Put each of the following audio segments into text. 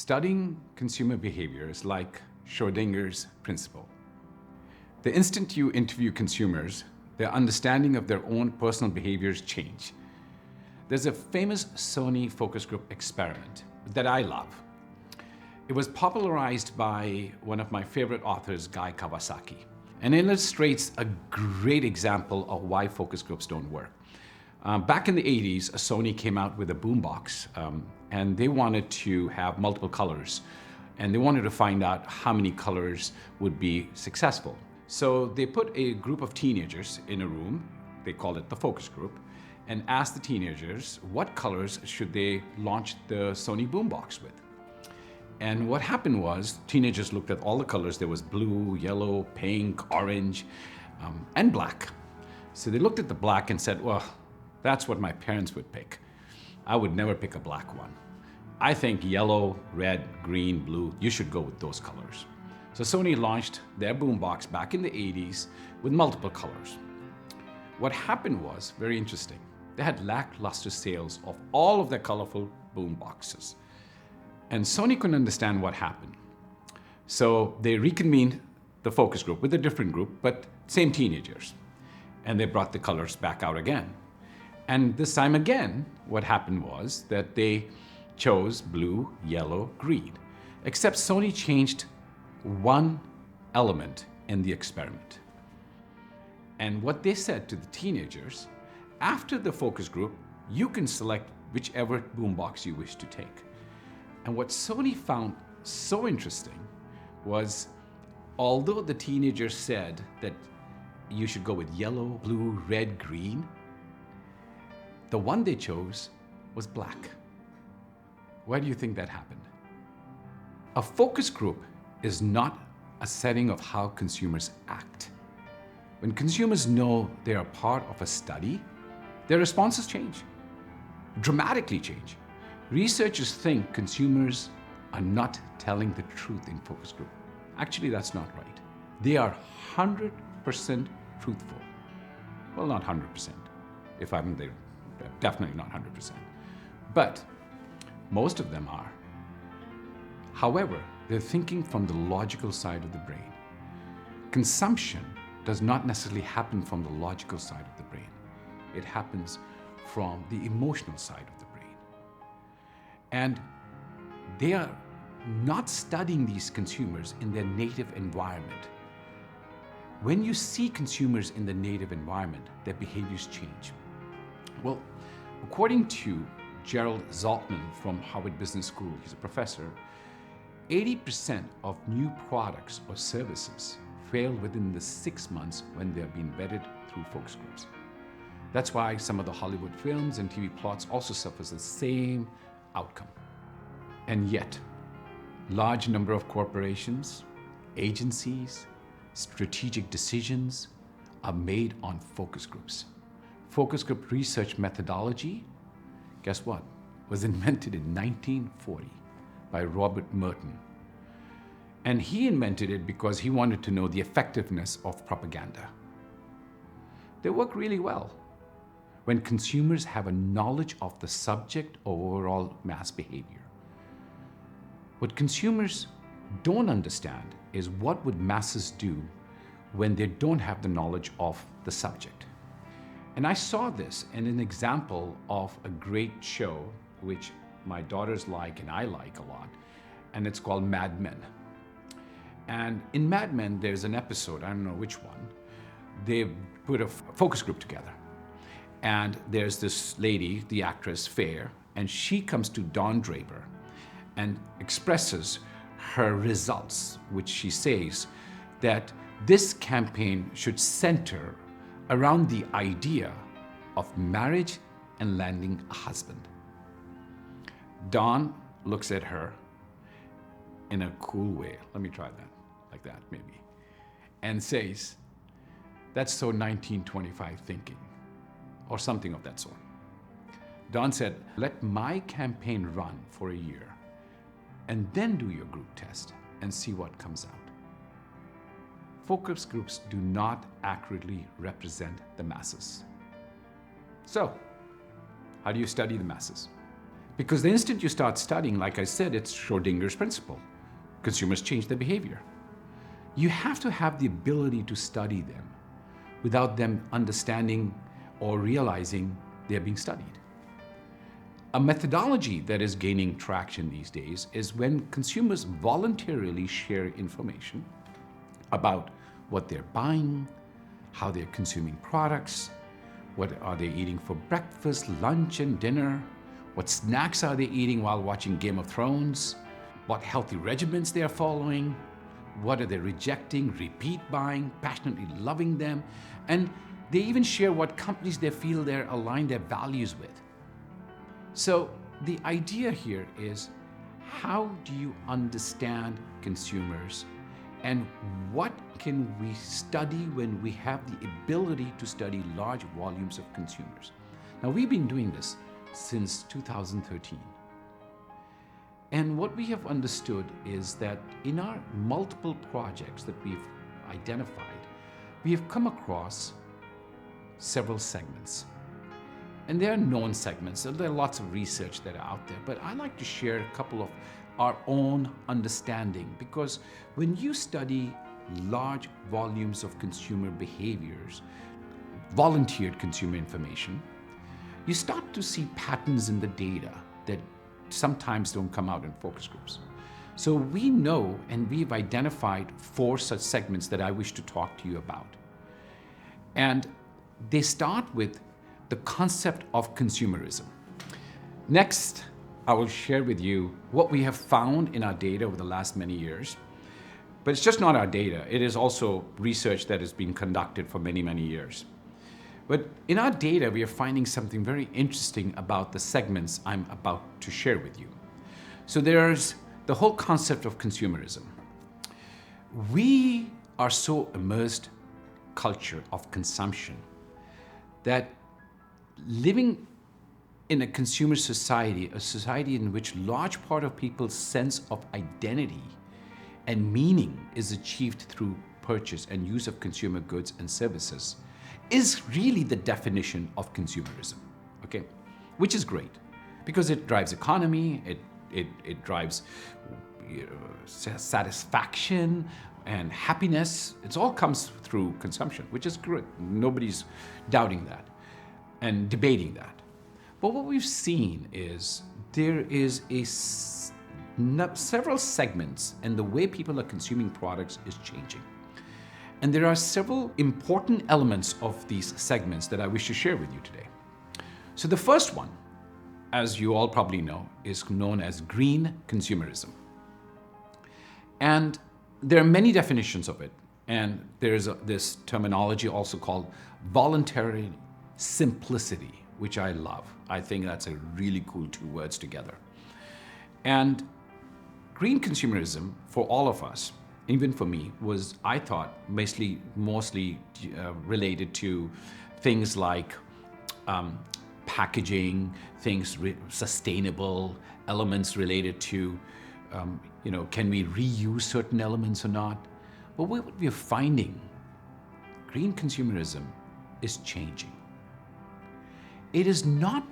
Studying consumer behavior is like Schrodinger's principle. The instant you interview consumers, their understanding of their own personal behaviors change. There's a famous Sony focus group experiment that I love. It was popularized by one of my favorite authors, Guy Kawasaki, and illustrates a great example of why focus groups don't work. Back in the 80s, Sony came out with a boombox, and they wanted to have multiple colors, and they wanted to find out how many colors would be successful. So they put a group of teenagers in a room, they called it the focus group, and asked the teenagers what colors should they launch the Sony boombox with. And what happened was, teenagers looked at all the colors. There was blue, yellow, pink, orange, and black. So they looked at the black and said, well, that's what my parents would pick. I would never pick a black one. I think yellow, red, green, blue, you should go with those colors. So Sony launched their boombox back in the 80s with multiple colors. What happened was very interesting. They had lackluster sales of all of their colorful boomboxes. And Sony couldn't understand what happened. So they reconvened the focus group with a different group, but same teenagers. And they brought the colors back out again. And this time again, what happened was that they chose blue, yellow, green, except Sony changed one element in the experiment. And what they said to the teenagers, after the focus group, you can select whichever boombox you wish to take. And what Sony found so interesting was, although the teenagers said that you should go with yellow, blue, red, green, the one they chose was black. Why do you think that happened? A focus group is not a setting of how consumers act. When consumers know they are part of a study, their responses change, dramatically change. Researchers think consumers are not telling the truth in focus group. Actually, that's not right. They are 100% truthful. Well, not 100%. If I'm there, definitely not 100%. But most of them are. However, they're thinking from the logical side of the brain. Consumption does not necessarily happen from the logical side of the brain. It happens from the emotional side of the brain. And they are not studying these consumers in their native environment. When you see consumers in the native environment, their behaviors change. Well, according to Gerald Zaltman from Harvard Business School, he's a professor, 80% of new products or services fail within the 6 months when they have been vetted through focus groups. That's why some of the Hollywood films and TV plots also suffer the same outcome. And yet, large number of corporations, agencies, strategic decisions are made on focus groups. Focus group research methodology, guess what, was invented in 1940 by Robert Merton. And he invented it because he wanted to know the effectiveness of propaganda. They work really well when consumers have a knowledge of the subject or overall mass behavior. What consumers don't understand is what would masses do when they don't have the knowledge of the subject. And I saw this in an example of a great show which my daughters like and I like a lot, and it's called Mad Men. And in Mad Men, there's an episode, I don't know which one, they put a focus group together. And there's this lady, the actress, Fair, and she comes to Don Draper and expresses her results, which she says that this campaign should center around the idea of marriage and landing a husband. Don looks at her in a cool way, let me try that, like that maybe, and says, that's so 1925 thinking, or something of that sort. Don said, let my campaign run for a year, and then do your group test and see what comes out. Focus groups do not accurately represent the masses. So, how do you study the masses? Because the instant you start studying, like I said, it's Schrodinger's principle. Consumers change their behavior. You have to have the ability to study them without them understanding or realizing they're being studied. A methodology that is gaining traction these days is when consumers voluntarily share information about what they're buying, how they're consuming products, what are they eating for breakfast, lunch, and dinner, what snacks are they eating while watching Game of Thrones, what healthy regimens they are following, what are they rejecting, repeat buying, passionately loving them, and they even share what companies they feel they're aligned their values with. So the idea here is, how do you understand consumers, and what can we study when we have the ability to study large volumes of consumers? Now, we've been doing this since 2013. And what we have understood is that in our multiple projects that we've identified, we have come across several segments. And there are known segments. There are lots of research that are out there, but I'd like to share a couple of our own understanding, because when you study large volumes of consumer behaviors, volunteered consumer information, you start to see patterns in the data that sometimes don't come out in focus groups. So we know, and we've identified 4 such segments that I wish to talk to you about. And they start with the concept of consumerism. Next, I will share with you what we have found in our data over the last many years. But it's just not our data, it is also research that has been conducted for many, many years. But in our data, we are finding something very interesting about the segments I'm about to share with you. So there's the whole concept of consumerism. We are so immersed culture of consumption that living in a consumer society, a society in which large part of people's sense of identity and meaning is achieved through purchase and use of consumer goods and services, is really the definition of consumerism, okay? Which is great, because it drives economy, it drives satisfaction and happiness. It all comes through consumption, which is good. Nobody's doubting that and debating that. But what we've seen is there is several segments, and the way people are consuming products is changing. And there are several important elements of these segments that I wish to share with you today. So the first one, as you all probably know, is known as green consumerism. And there are many definitions of it. And there's this terminology also called voluntary simplicity, which I love. I think that's a really cool 2 words together. And green consumerism, for all of us, even for me, was, I thought, mostly related to things like packaging, sustainable elements related to, can we reuse certain elements or not? But what we're finding, green consumerism is changing. It is not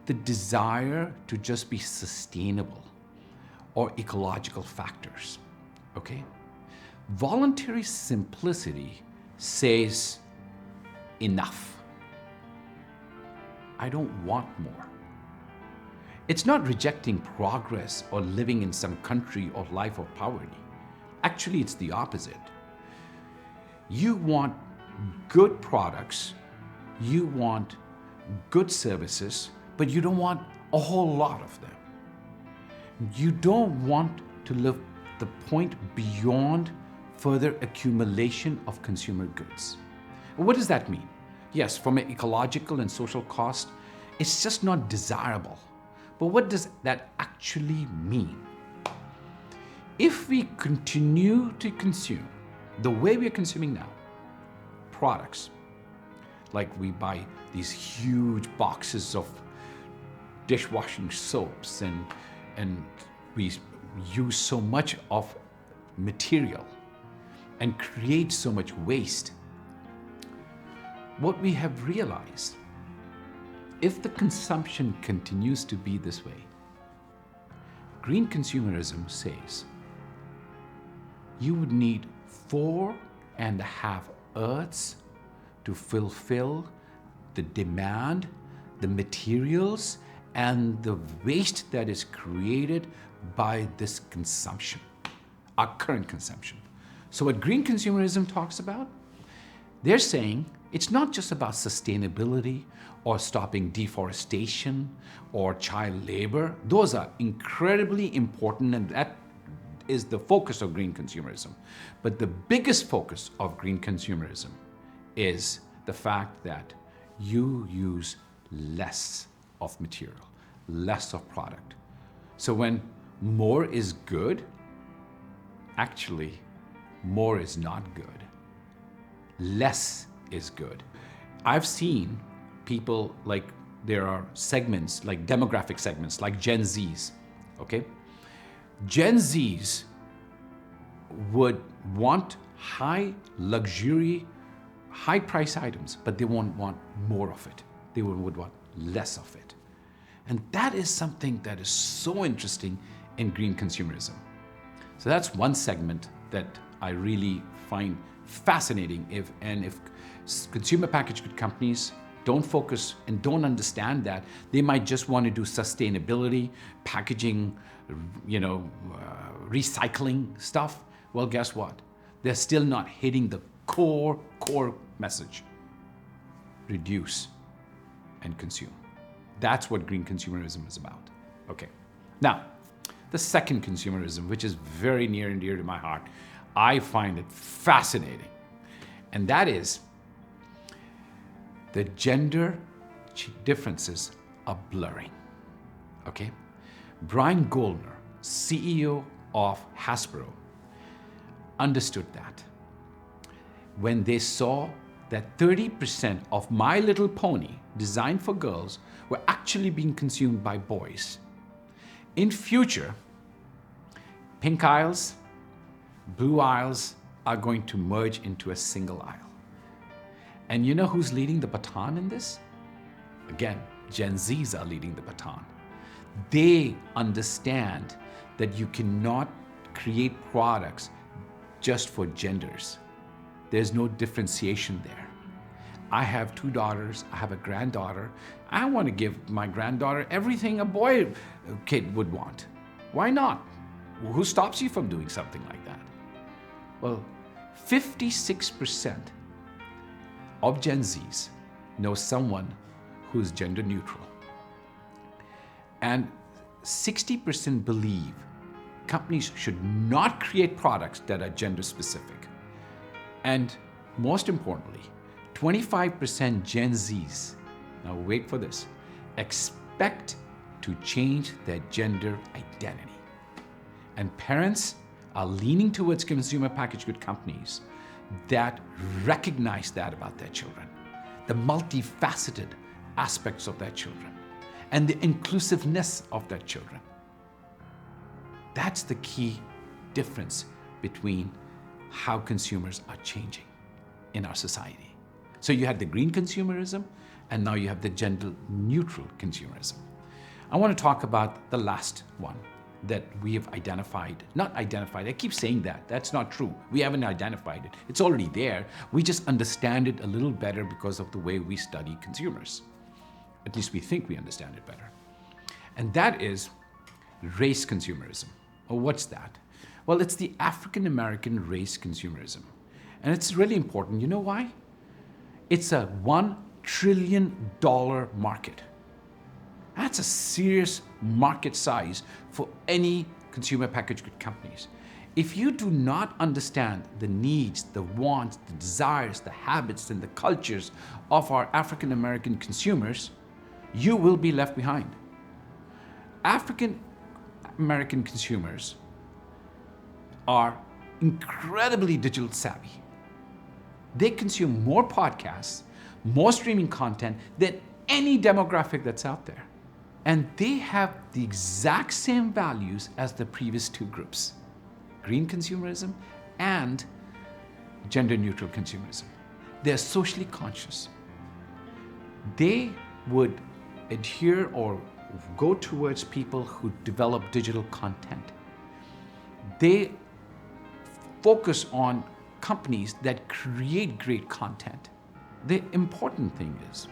the desire to just be sustainable or ecological factors, okay? Voluntary simplicity says, enough. I don't want more. It's not rejecting progress or living in some country or life of poverty. Actually, it's the opposite. You want good products, you want good services, but you don't want a whole lot of them. You don't want to live the point beyond further accumulation of consumer goods. What does that mean? Yes, from an ecological and social cost, it's just not desirable. But what does that actually mean? If we continue to consume the way we are consuming now, products, like we buy these huge boxes of dishwashing soaps and we use so much of material and create so much waste, what we have realized, if the consumption continues to be this way, Green consumerism says you would need 4.5 Earths to fulfill the demand, the materials, and the waste that is created by this consumption, our current consumption. So what green consumerism talks about, they're saying it's not just about sustainability or stopping deforestation or child labor. Those are incredibly important, and that is the focus of green consumerism. But the biggest focus of green consumerism is the fact that you use less of material, less of product. So when more is good, actually, more is not good. Less is good. I've seen people, like, there are segments, like demographic segments, like Gen Zs, okay? Gen Zs would want high luxury, high price items, but they won't want more of it. They would want less of it. And that is something that is so interesting in green consumerism. So that's one segment that I really find fascinating. If consumer packaged good companies don't focus and don't understand that, they might just want to do sustainability, packaging, recycling stuff. Well, guess what? They're still not hitting the core message. Reduce and consume. That's what green consumerism is about. Okay. Now, the second consumerism, which is very near and dear to my heart, I find it fascinating. And that is the gender differences are blurring. Okay? Brian Goldner, CEO of Hasbro, understood that when they saw that 30% of My Little Pony designed for girls were actually being consumed by boys. In future, pink aisles, blue aisles are going to merge into a single aisle. And you know who's leading the baton in this? Again, Gen Zs are leading the baton. They understand that you cannot create products just for genders. There's no differentiation there. I have 2 daughters, I have a granddaughter. I want to give my granddaughter everything a boy kid would want. Why not? Who stops you from doing something like that? Well, 56% of Gen Zs know someone who's gender neutral. And 60% believe companies should not create products that are gender specific. And most importantly, 25% Gen Zs, now wait for this, expect to change their gender identity. And parents are leaning towards consumer packaged good companies that recognize that about their children, the multifaceted aspects of their children, and the inclusiveness of their children. That's the key difference between how consumers are changing in our society. So you had the green consumerism, and now you have the gender neutral consumerism. I want to talk about the last one that we have identified. Not identified, I keep saying that. That's not true. We haven't identified it. It's already there. We just understand it a little better because of the way we study consumers. At least we think we understand it better. And that is race consumerism. Well, what's that? Well, it's the African American race consumerism. And it's really important. You know why? It's a $1 trillion market. That's a serious market size for any consumer packaged good companies. If you do not understand the needs, the wants, the desires, the habits, and the cultures of our African American consumers, you will be left behind. African American consumers are incredibly digital savvy. They consume more podcasts, more streaming content than any demographic that's out there. And they have the exact same values as the previous 2 groups, green consumerism and gender neutral consumerism. They're socially conscious. They would adhere or go towards people who develop digital content. They focus on companies that create great content. The important thing is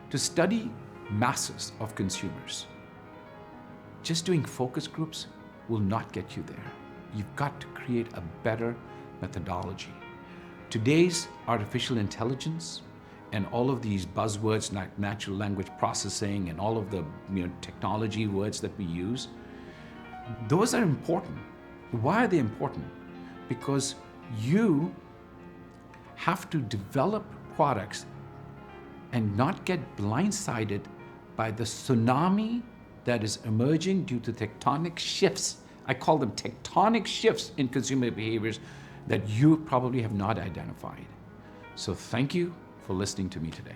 to study masses of consumers. Just doing focus groups will not get you there. You've got to create a better methodology. Today's artificial intelligence and all of these buzzwords like natural language processing and all of the technology words that we use, those are important. Why are they important? Because you have to develop products and not get blindsided by the tsunami that is emerging due to tectonic shifts. I call them tectonic shifts in consumer behaviors that you probably have not identified. So thank you for listening to me today.